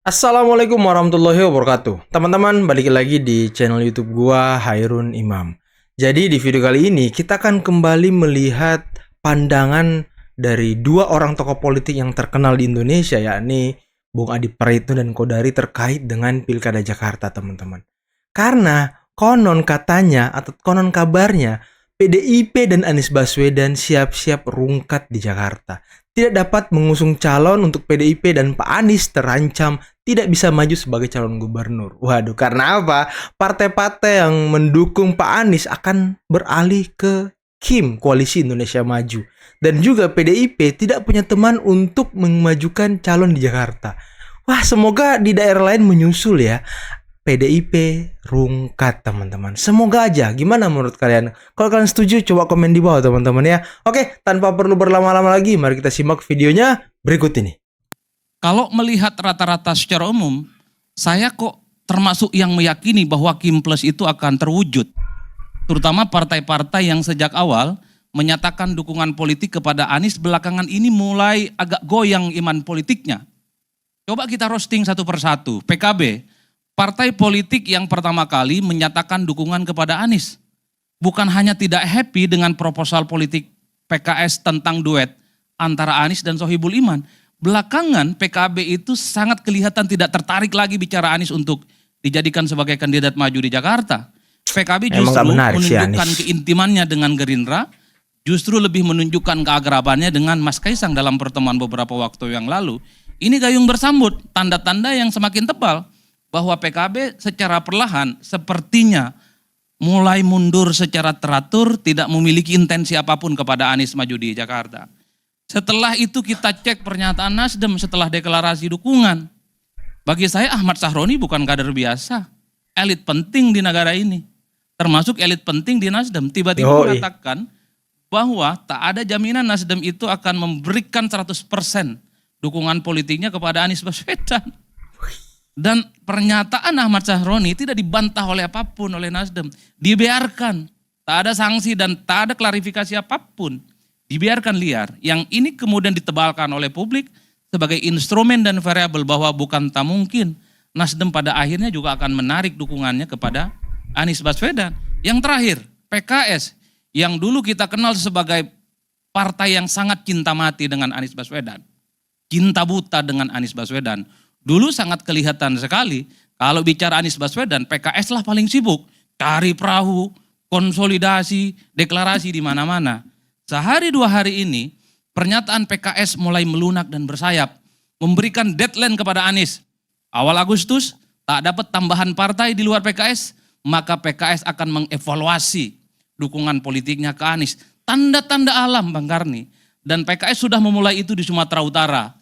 Assalamualaikum warahmatullahi wabarakatuh. Teman-teman, balik lagi di channel YouTube gua, Hairun Imam. Jadi di video kali ini kita akan kembali melihat pandangan dari dua orang tokoh politik yang terkenal di Indonesia, yakni Bung Adi Praitno dan Kodari terkait dengan Pilkada Jakarta, teman-teman. Karena konon katanya atau konon kabarnya PDIP dan Anies Baswedan siap-siap rungkat di Jakarta. Tidak dapat mengusung calon untuk PDIP dan Pak Anies terancam tidak bisa maju sebagai calon gubernur. Waduh, karena apa? Partai-partai yang mendukung Pak Anies akan beralih ke KIM, Koalisi Indonesia Maju. Dan juga PDIP tidak punya teman untuk memajukan calon di Jakarta. Wah, semoga di daerah lain menyusul ya. PDIP rungkat, teman-teman. Semoga aja. Gimana menurut kalian? Kalau kalian setuju, coba komen di bawah, teman-teman ya. Oke, tanpa perlu berlama-lama lagi, mari kita simak videonya berikut ini. Kalau melihat rata-rata secara umum, saya kok termasuk yang meyakini bahwa Kim Plus itu akan terwujud. Terutama partai-partai yang sejak awal menyatakan dukungan politik kepada Anies belakangan ini mulai agak goyang iman politiknya. Coba kita roasting satu persatu. PKB, partai politik yang pertama kali menyatakan dukungan kepada Anies. Bukan hanya tidak happy dengan proposal politik PKS tentang duet antara Anies dan Sohibul Iman. Belakangan PKB itu sangat kelihatan tidak tertarik lagi bicara Anies untuk dijadikan sebagai kandidat maju di Jakarta. PKB justru menunjukkan keintimannya dengan Gerindra, justru lebih menunjukkan keakrabannya dengan Mas Kaisang dalam pertemuan beberapa waktu yang lalu. Ini gayung bersambut, tanda-tanda yang semakin tebal bahwa PKB secara perlahan sepertinya mulai mundur secara teratur, tidak memiliki intensi apapun kepada Anies maju di Jakarta. Setelah itu kita cek pernyataan Nasdem setelah deklarasi dukungan. Bagi saya Ahmad Sahroni bukan kader biasa, elit penting di negara ini. Termasuk elit penting di Nasdem. Tiba-tiba mengatakan bahwa tak ada jaminan Nasdem itu akan memberikan 100% dukungan politiknya kepada Anies Baswedan. Dan pernyataan Ahmad Sahroni tidak dibantah oleh apapun oleh Nasdem. Dibiarkan, tak ada sanksi dan tak ada klarifikasi apapun. Dibiarkan liar, yang ini kemudian ditebalkan oleh publik sebagai instrumen dan variabel bahwa bukan tak mungkin Nasdem pada akhirnya juga akan menarik dukungannya kepada Anies Baswedan. Yang terakhir, PKS, yang dulu kita kenal sebagai partai yang sangat cinta mati dengan Anies Baswedan. Cinta buta dengan Anies Baswedan. Dulu sangat kelihatan sekali, kalau bicara Anies Baswedan, PKS lah paling sibuk. Cari perahu, konsolidasi, deklarasi di mana-mana. Sehari dua hari ini, pernyataan PKS mulai melunak dan bersayap. Memberikan deadline kepada Anies. Awal Agustus, tak dapat tambahan partai di luar PKS, maka PKS akan mengevaluasi dukungan politiknya ke Anies. Tanda-tanda alam, Bang Karni. Dan PKS sudah memulai itu di Sumatera Utara.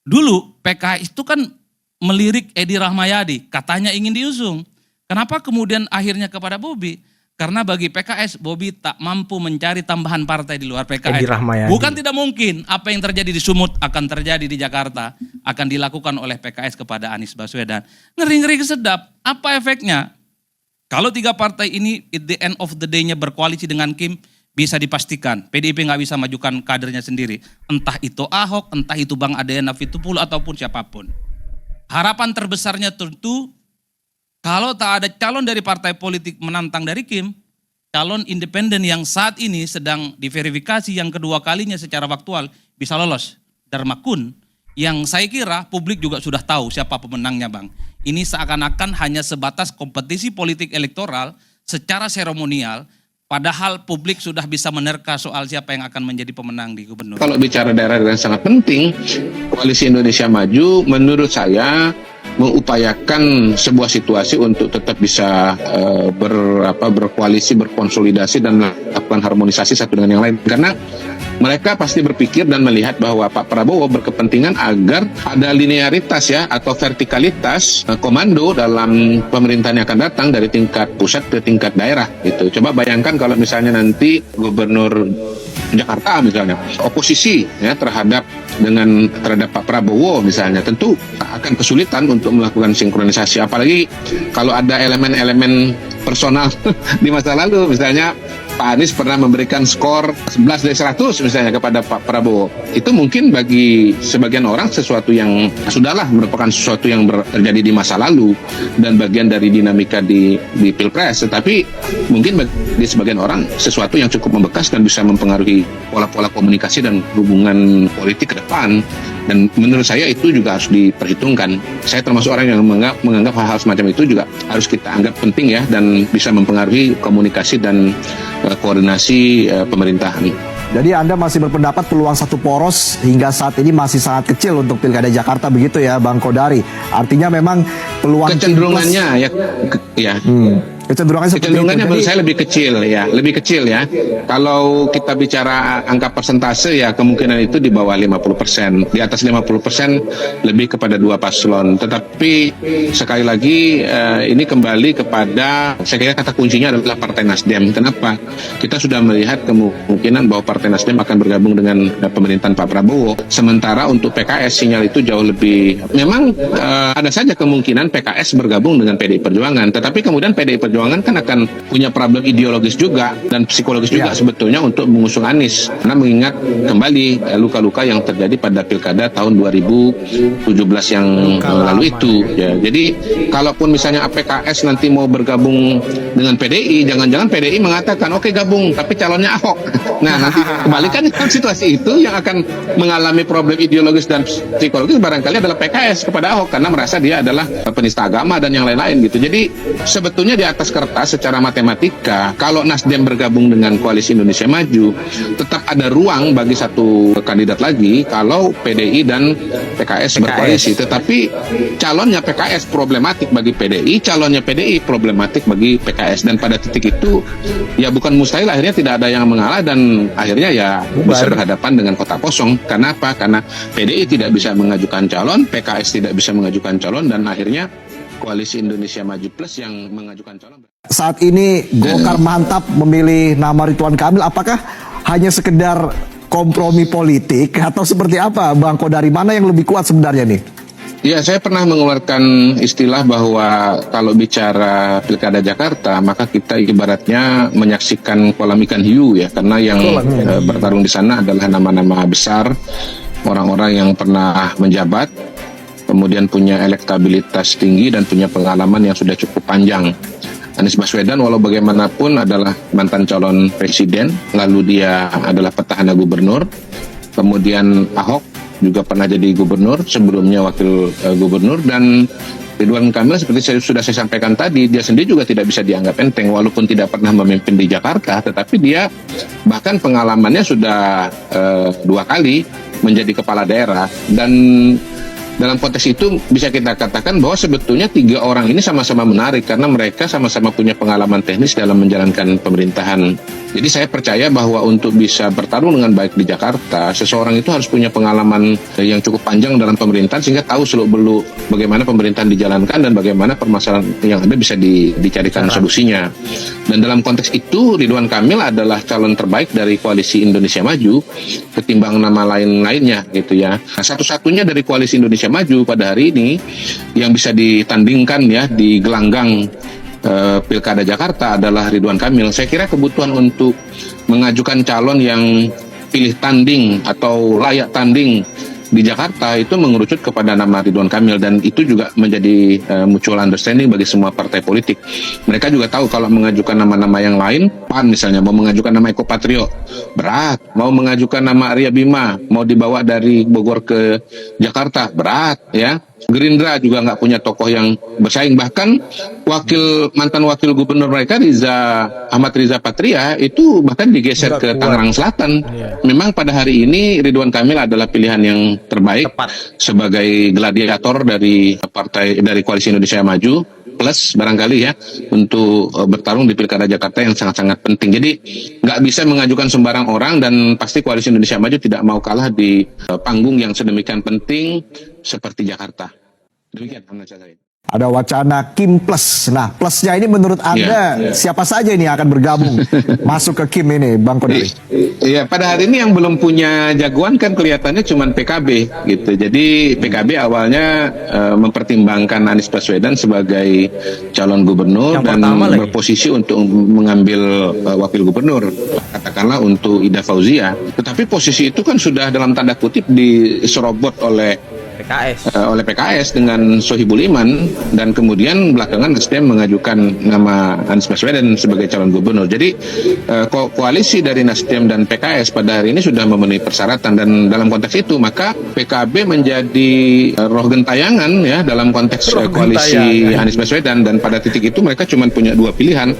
Dulu PKS itu kan melirik Edi Rahmayadi, katanya ingin diusung. Kenapa kemudian akhirnya kepada Bobi? Karena bagi PKS, Bobi tak mampu mencari tambahan partai di luar PKS. Bukan tidak mungkin apa yang terjadi di Sumut akan terjadi di Jakarta, akan dilakukan oleh PKS kepada Anies Baswedan. Ngeri-ngeri sedap. Apa efeknya? Kalau tiga partai ini at the end of the day-nya berkoalisi dengan Kim, bisa dipastikan PDIP nggak bisa majukan kadernya sendiri. Entah itu Ahok, entah itu Bang Adrian Napitupulu ataupun siapapun. Harapan terbesarnya tentu kalau tak ada calon dari partai politik menantang dari Kim, calon independen yang saat ini sedang diverifikasi yang kedua kalinya secara faktual bisa lolos. Dharma Kun, yang saya kira publik juga sudah tahu siapa pemenangnya, Bang. Ini seakan-akan hanya sebatas kompetisi politik elektoral secara seremonial, padahal publik sudah bisa menerka soal siapa yang akan menjadi pemenang di gubernur. Kalau bicara daerah yang sangat penting, Koalisi Indonesia Maju menurut saya mengupayakan sebuah situasi untuk tetap bisa berkoalisi, berkonsolidasi dan melakukan harmonisasi satu dengan yang lain. Karena mereka pasti berpikir dan melihat bahwa Pak Prabowo berkepentingan agar ada linearitas ya atau vertikalitas komando dalam pemerintahan yang akan datang dari tingkat pusat ke tingkat daerah gitu. Coba bayangkan kalau misalnya nanti gubernur Jakarta misalnya oposisi ya terhadap Pak Prabowo misalnya, tentu akan kesulitan untuk melakukan sinkronisasi, apalagi kalau ada elemen-elemen personal di masa lalu misalnya Pak Anies pernah memberikan skor 11 dari 100 misalnya kepada Pak Prabowo. Itu mungkin bagi sebagian orang sesuatu yang sudahlah merupakan sesuatu yang terjadi di masa lalu dan bagian dari dinamika di Pilpres. Tetapi mungkin bagi sebagian orang sesuatu yang cukup membekas dan bisa mempengaruhi pola-pola komunikasi dan hubungan politik ke depan. Dan menurut saya itu juga harus diperhitungkan. Saya termasuk orang yang menganggap hal-hal semacam itu juga harus kita anggap penting ya, dan bisa mempengaruhi komunikasi dan koordinasi pemerintahan. Jadi Anda masih berpendapat peluang satu poros hingga saat ini masih sangat kecil untuk Pilkada Jakarta begitu ya Bang Kodari. Artinya memang peluang kecenderungannya ya. Kecenderungannya menurut saya lebih kecil ya. Kalau kita bicara angka persentase ya kemungkinan itu di bawah 50%, di atas 50% lebih kepada dua paslon. Tetapi sekali lagi ini kembali kepada, saya kira kata kuncinya adalah Partai Nasdem. Kenapa? Kita sudah melihat kemungkinan bahwa Partai Nasdem akan bergabung dengan pemerintahan Pak Prabowo. Sementara untuk PKS sinyal itu jauh lebih. Memang ada saja kemungkinan PKS bergabung dengan PDI Perjuangan, tetapi kemudian PDI Perjuangan kan akan punya problem ideologis juga dan psikologis juga sebetulnya untuk mengusung Anies, karena mengingat kembali luka-luka yang terjadi pada pilkada tahun 2017 yang lalu itu ya. Jadi kalaupun misalnya PKS nanti mau bergabung dengan PDI, jangan-jangan PDI mengatakan oke gabung tapi calonnya Ahok. Nah nanti kembalikan situasi itu yang akan mengalami problem ideologis dan psikologis barangkali adalah PKS kepada Ahok, karena merasa dia adalah penista agama dan yang lain-lain gitu. Jadi sebetulnya di atas kertas secara matematika, kalau Nasdem bergabung dengan Koalisi Indonesia Maju, tetap ada ruang bagi satu kandidat lagi kalau PDI dan PKS berkoalisi. Tetapi calonnya PKS problematik bagi PDI, calonnya PDI problematik bagi PKS, dan pada titik itu ya bukan mustahil akhirnya tidak ada yang mengalah dan akhirnya ya bisa berhadapan dengan kota kosong. Karena apa? Karena PDI tidak bisa mengajukan calon, PKS tidak bisa mengajukan calon, dan akhirnya Koalisi Indonesia Maju Plus yang mengajukan calon. Saat ini Golkar mantap memilih nama Ridwan Kamil, apakah hanya sekedar kompromi politik atau seperti apa Bang Kodari? Mana yang lebih kuat sebenarnya nih? Ya, saya pernah mengeluarkan istilah bahwa kalau bicara Pilkada Jakarta, maka kita ibaratnya menyaksikan kolam ikan hiu ya, karena yang bertarung di sana adalah nama-nama besar, orang-orang yang pernah menjabat, kemudian punya elektabilitas tinggi dan punya pengalaman yang sudah cukup panjang. Anies Baswedan walau bagaimanapun adalah mantan calon presiden, lalu dia adalah petahana gubernur. Kemudian Ahok juga pernah jadi gubernur, sebelumnya wakil gubernur, dan Ridwan Kamil seperti sudah saya sampaikan tadi, dia sendiri juga tidak bisa dianggap enteng walaupun tidak pernah memimpin di Jakarta, tetapi dia bahkan pengalamannya sudah 2 kali menjadi kepala daerah. Dan dalam konteks itu bisa kita katakan bahwa sebetulnya 3 orang ini sama-sama menarik karena mereka sama-sama punya pengalaman teknis dalam menjalankan pemerintahan. Jadi saya percaya bahwa untuk bisa bertarung dengan baik di Jakarta, seseorang itu harus punya pengalaman yang cukup panjang dalam pemerintahan sehingga tahu seluk-beluk bagaimana pemerintahan dijalankan dan bagaimana permasalahan yang ada bisa dicarikan solusinya. Dan dalam konteks itu Ridwan Kamil adalah calon terbaik dari Koalisi Indonesia Maju ketimbang nama lain-lainnya gitu ya. Nah, satu-satunya dari Koalisi Indonesia Maju pada hari ini yang bisa ditandingkan ya di gelanggang Pilkada Jakarta adalah Ridwan Kamil. Saya kira kebutuhan untuk mengajukan calon yang pilih tanding atau layak tanding di Jakarta itu mengerucut kepada nama Ridwan Kamil, dan itu juga menjadi mutual understanding bagi semua partai politik. Mereka juga tahu kalau mengajukan nama-nama yang lain, PAN misalnya mau mengajukan nama Eko Patrio berat, mau mengajukan nama Arya Bima mau dibawa dari Bogor ke Jakarta berat ya. Gerindra juga nggak punya tokoh yang bersaing, bahkan mantan wakil gubernur mereka Ahmad Riza Patria itu bahkan digeser ke Tangerang Selatan. Memang pada hari ini Ridwan Kamil adalah pilihan yang terbaik sebagai gladiator dari Koalisi Indonesia Maju Plus barangkali ya untuk bertarung di Pilkada Jakarta yang sangat-sangat penting. Jadi nggak bisa mengajukan sembarang orang, dan pasti Koalisi Indonesia Maju tidak mau kalah di panggung yang sedemikian penting seperti Jakarta. Demikian analisa saya. Ada wacana Kim Plus. Nah, plusnya ini menurut Anda siapa saja ini yang akan bergabung masuk ke Kim ini, Bang Kodari? Iya, pada hari ini yang belum punya jagoan kan kelihatannya cuma PKB gitu. Jadi PKB awalnya mempertimbangkan Anies Baswedan sebagai calon gubernur Yang dan pertama lagi. berposisi untuk mengambil wakil gubernur, katakanlah untuk Ida Fauzia. Tetapi posisi itu kan sudah dalam tanda kutip diserobot oleh PKS dengan Sohibul Iman, dan kemudian belakangan Nasdem mengajukan nama Anies Baswedan sebagai calon gubernur. Jadi koalisi dari Nasdem dan PKS pada hari ini sudah memenuhi persyaratan, dan dalam konteks itu maka PKB menjadi roh gentayangan ya dalam konteks koalisi Anies Baswedan, dan pada titik itu mereka cuma punya dua pilihan.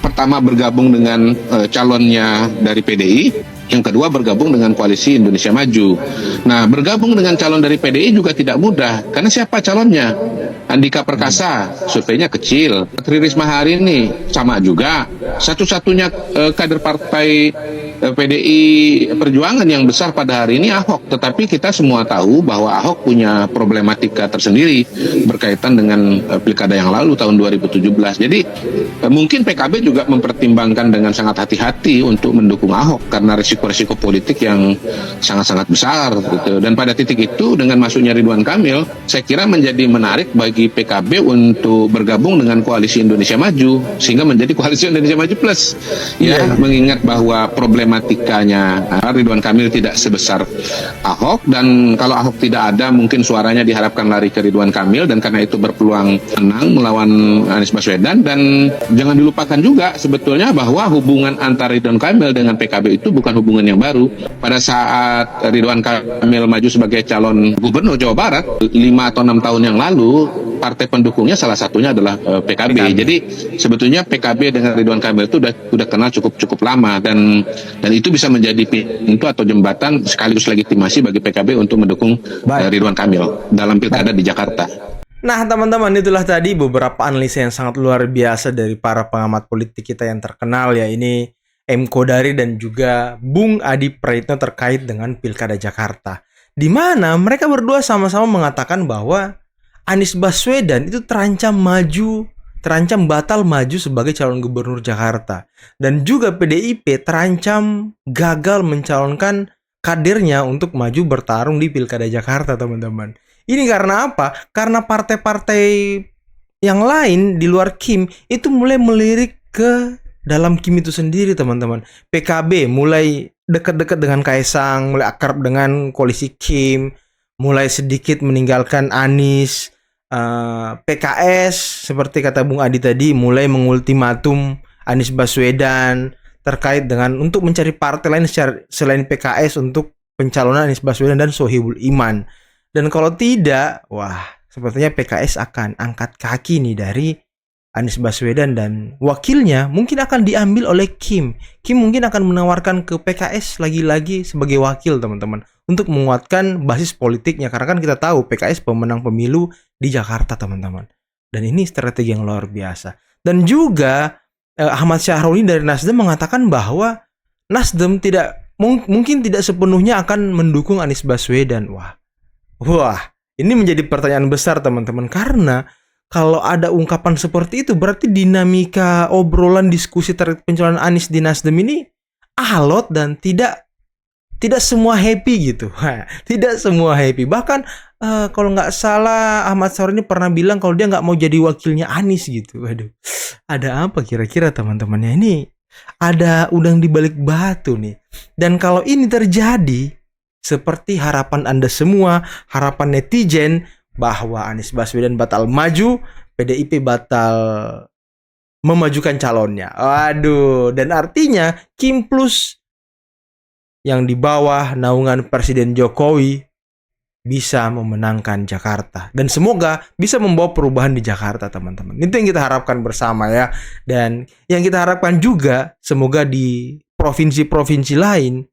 Pertama, bergabung dengan calonnya dari PDI. Yang kedua, bergabung dengan koalisi Indonesia Maju. Nah, bergabung dengan calon dari PDI juga tidak mudah. Karena siapa calonnya? Andika Perkasa, surveinya kecil. Tri Risma hari ini sama juga. Satu-satunya kader partai PDI Perjuangan yang besar pada hari ini Ahok. Tetapi kita semua tahu bahwa Ahok punya problematika tersendiri berkaitan dengan pilkada yang lalu tahun 2017. Jadi mungkin PKB juga mempertimbangkan dengan sangat hati-hati untuk mendukung Ahok karena risiko politik yang sangat-sangat besar gitu. Dan pada titik itu dengan masuknya Ridwan Kamil, saya kira menjadi menarik bagi PKB untuk bergabung dengan koalisi Indonesia Maju sehingga menjadi koalisi Indonesia Maju Plus. Mengingat bahwa problematikanya Ridwan Kamil tidak sebesar Ahok, dan kalau Ahok tidak ada mungkin suaranya diharapkan lari ke Ridwan Kamil, dan karena itu berpeluang menang melawan Anies Baswedan. Dan jangan dilupakan juga sebetulnya bahwa hubungan antara Ridwan Kamil dengan PKB itu bukan hubungan yang baru. Pada saat Ridwan Kamil maju sebagai calon gubernur Jawa Barat 5 atau 6 tahun yang lalu, partai pendukungnya salah satunya adalah PKB. Jadi sebetulnya PKB dengan Ridwan Kamil itu sudah kenal cukup lama, dan itu bisa menjadi pintu atau jembatan sekaligus legitimasi bagi PKB untuk mendukung Ridwan Kamil dalam pilkada di Jakarta. Nah, teman-teman, itulah tadi beberapa analisa yang sangat luar biasa dari para pengamat politik kita yang terkenal ya. Ini M. Kodari dan juga Bung Adi Praitno terkait dengan Pilkada Jakarta. Di mana mereka berdua sama-sama mengatakan bahwa Anies Baswedan itu terancam batal maju sebagai calon gubernur Jakarta. Dan juga PDIP terancam gagal mencalonkan kadernya untuk maju bertarung di Pilkada Jakarta, teman-teman. Ini karena apa? Karena partai-partai yang lain di luar Kim itu mulai melirik ke dalam Kim itu sendiri, teman-teman. PKB mulai dekat-dekat dengan Kaisang, mulai akrab dengan koalisi Kim, mulai sedikit meninggalkan Anies. PKS seperti kata Bung Adi tadi mulai mengultimatum Anies Baswedan terkait dengan untuk mencari partai lain selain PKS untuk pencalonan Anies Baswedan dan Sohibul Iman. Dan kalau tidak, sepertinya PKS akan angkat kaki nih dari Anies Baswedan, dan wakilnya mungkin akan diambil oleh Kim. Kim mungkin akan menawarkan ke PKS lagi-lagi sebagai wakil, teman-teman, untuk menguatkan basis politiknya. Karena kan kita tahu PKS pemenang pemilu di Jakarta, teman-teman. Dan ini strategi yang luar biasa. Dan juga Ahmad Syahroni dari Nasdem mengatakan bahwa Nasdem mungkin tidak sepenuhnya akan mendukung Anies Baswedan. Wah, ini menjadi pertanyaan besar, teman-teman, karena kalau ada ungkapan seperti itu berarti dinamika obrolan diskusi terkait pencalonan Anies di Nasdem ini alot dan tidak semua happy gitu. Tidak semua happy. Bahkan kalau nggak salah Ahmad Syahroni pernah bilang kalau dia nggak mau jadi wakilnya Anies gitu. Waduh, ada apa kira-kira, teman-temannya? Ini ada udang di balik batu nih. Dan kalau ini terjadi seperti harapan Anda semua, harapan netizen bahwa Anies Baswedan batal maju, PDIP batal memajukan calonnya. Waduh, dan artinya Kim Plus yang di bawah naungan Presiden Jokowi bisa memenangkan Jakarta. Dan semoga bisa membawa perubahan di Jakarta, teman-teman. Itu yang kita harapkan bersama ya. Dan yang kita harapkan juga semoga di provinsi-provinsi lain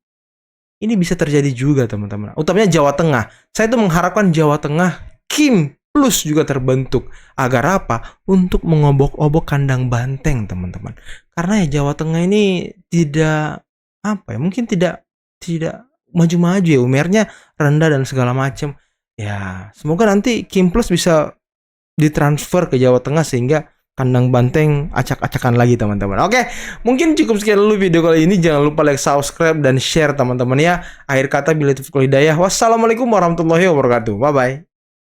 ini bisa terjadi juga, teman-teman. Utamanya Jawa Tengah. Saya tuh mengharapkan Jawa Tengah Kim Plus juga terbentuk. Agar apa? Untuk mengobok-obok kandang banteng, teman-teman. Karena ya Jawa Tengah ini mungkin tidak maju-maju ya. Umurnya rendah dan segala macam. Ya, semoga nanti Kim Plus bisa ditransfer ke Jawa Tengah sehingga kandang banteng acak-acakan lagi teman-teman. Oke, mungkin cukup sekian dulu video kali ini. Jangan lupa like, subscribe, dan share teman-teman ya. Akhir kata bila taufiq wal hidayah. Wassalamualaikum warahmatullahi wabarakatuh. Bye-bye.